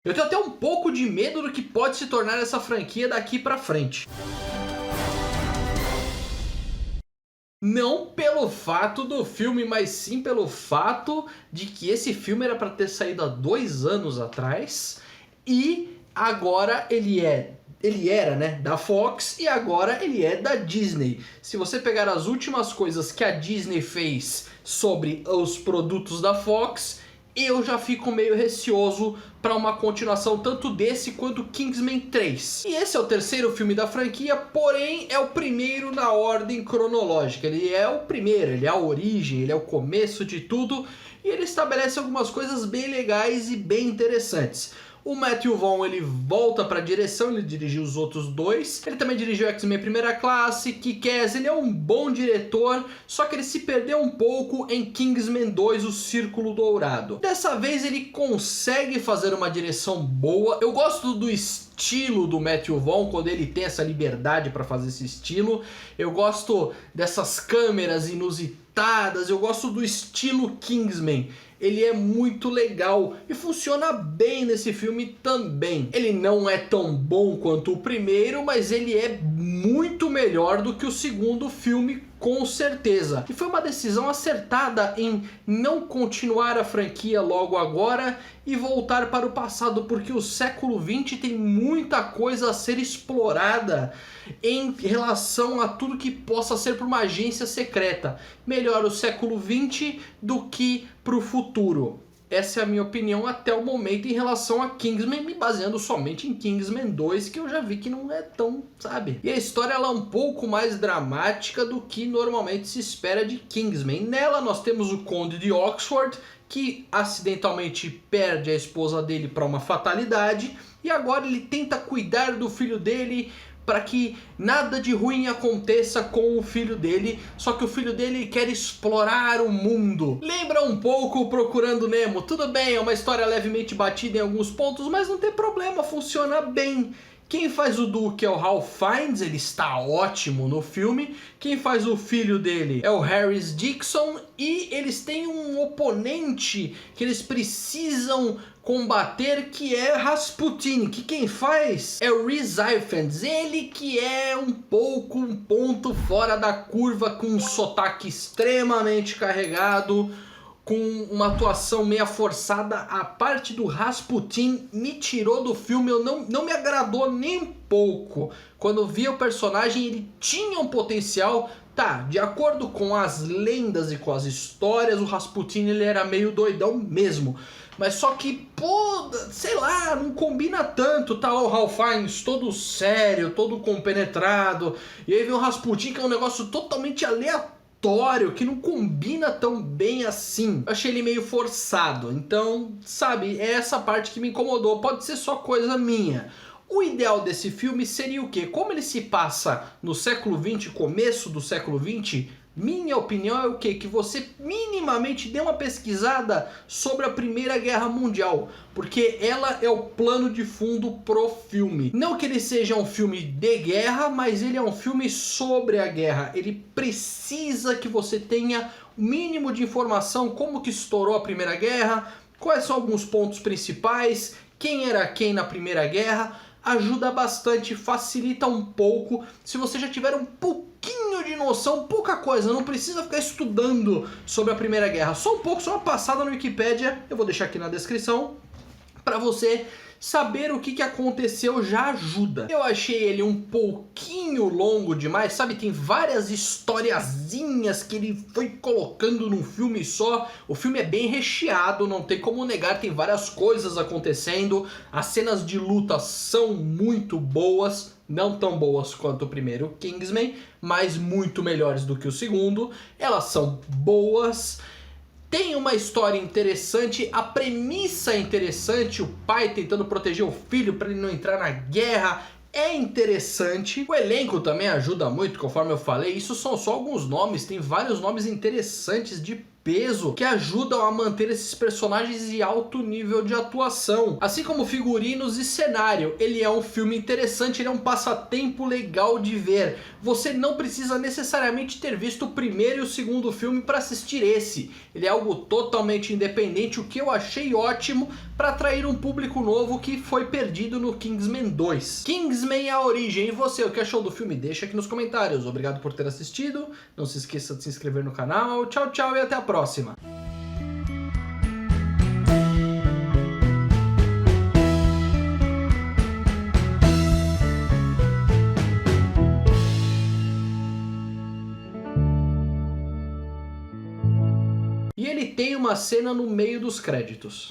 Eu tenho até um pouco de medo do que pode se tornar essa franquia daqui pra frente. Não pelo fato do filme, mas sim pelo fato de que esse filme era para ter saído há 2 anos atrás e agora ele era, né, da Fox e agora ele é da Disney. Se você pegar as últimas coisas que a Disney fez sobre os produtos da Fox, eu já fico meio receoso para uma continuação tanto desse quanto Kingsman 3. E esse é o terceiro filme da franquia, porém é o primeiro na ordem cronológica. Ele é o primeiro, ele é a origem, ele é o começo de tudo e ele estabelece algumas coisas bem legais e bem interessantes. O Matthew Vaughn, ele volta para a direção, ele dirigiu os outros dois. Ele também dirigiu X-Men Primeira Classe, Kick-Ass, ele é um bom diretor, só que ele se perdeu um pouco em Kingsman 2, O Círculo Dourado. Dessa vez ele consegue fazer uma direção boa. Eu gosto do estilo do Matthew Vaughn, quando ele tem essa liberdade para fazer esse estilo. Eu gosto dessas câmeras inusitadas, eu gosto do estilo Kingsman. Ele é muito legal e funciona bem nesse filme também. Ele não é tão bom quanto o primeiro, mas ele é muito melhor do que o segundo filme, com certeza. E foi uma decisão acertada em não continuar a franquia logo agora e voltar para o passado, porque o século XX tem muita coisa a ser explorada em relação a tudo que possa ser para uma agência secreta. Melhor o século XX do que para o futuro. Essa é a minha opinião até o momento em relação a Kingsman, me baseando somente em Kingsman 2, que eu já vi que não é tão, sabe? E a história ela é um pouco mais dramática do que normalmente se espera de Kingsman. Nela nós temos o Conde de Oxford, que acidentalmente perde a esposa dele para uma fatalidade, e agora ele tenta cuidar do filho dele para que nada de ruim aconteça com o filho dele, só que o filho dele quer explorar o mundo. Lembra um pouco o Procurando Nemo. Tudo bem, é uma história levemente batida em alguns pontos, mas não tem problema, funciona bem. Quem faz o Duke é o Ralph Fiennes, ele está ótimo no filme. Quem faz o filho dele é o Harris Dixon. E eles têm um oponente que eles precisam combater, que é Rasputin, que quem faz é o Rhys Ifans. Ele que é um ponto fora da curva, com um sotaque extremamente carregado, com uma atuação meio forçada. A parte do Rasputin me tirou do filme, não me agradou nem um pouco. Quando eu vi o personagem, ele tinha um potencial. Tá, de acordo com as lendas e com as histórias, o Rasputin ele era meio doidão mesmo. Mas só que, pô, sei lá, não combina tanto. Tá lá o Ralph Fiennes todo sério, todo compenetrado. E aí vem o Rasputin, que é um negócio totalmente aleatório, que não combina tão bem assim. Eu achei ele meio forçado. Então, sabe, é essa parte que me incomodou. Pode ser só coisa minha. O ideal desse filme seria o quê? Como ele se passa no século XX, começo do século XX, minha opinião é o quê? Que você minimamente dê uma pesquisada sobre a Primeira Guerra Mundial, porque ela é o plano de fundo pro filme. Não que ele seja um filme de guerra, mas ele é um filme sobre a guerra. Ele precisa que você tenha o mínimo de informação, como que estourou a Primeira Guerra, quais são alguns pontos principais, quem era quem na Primeira Guerra. Ajuda bastante, facilita um pouco. Se você já tiver um pouquinho de noção, pouca coisa, não precisa ficar estudando sobre a Primeira Guerra, só um pouco, só uma passada no Wikipedia, eu vou deixar aqui na descrição, para você saber o que aconteceu já ajuda. Eu achei ele um pouquinho longo demais, sabe? Tem várias historiazinhas que ele foi colocando num filme só. O filme é bem recheado, não tem como negar, tem várias coisas acontecendo. As cenas de luta são muito boas, não tão boas quanto o primeiro Kingsman, mas muito melhores do que o segundo. Elas são boas. Tem uma história interessante, a premissa é interessante, o pai tentando proteger o filho para ele não entrar na guerra, é interessante. O elenco também ajuda muito, conforme eu falei, isso são só alguns nomes, tem vários nomes interessantes de peso que ajudam a manter esses personagens em alto nível de atuação. Assim como figurinos e cenário, ele é um filme interessante, ele é um passatempo legal de ver. Você não precisa necessariamente ter visto o primeiro e o segundo filme para assistir esse. Ele é algo totalmente independente, o que eu achei ótimo para atrair um público novo que foi perdido no Kingsman 2. Kingsman: A Origem. E você, o que achou do filme? Deixa aqui nos comentários. Obrigado por ter assistido. Não se esqueça de se inscrever no canal. Tchau, tchau e até a próxima. E ele tem uma cena no meio dos créditos.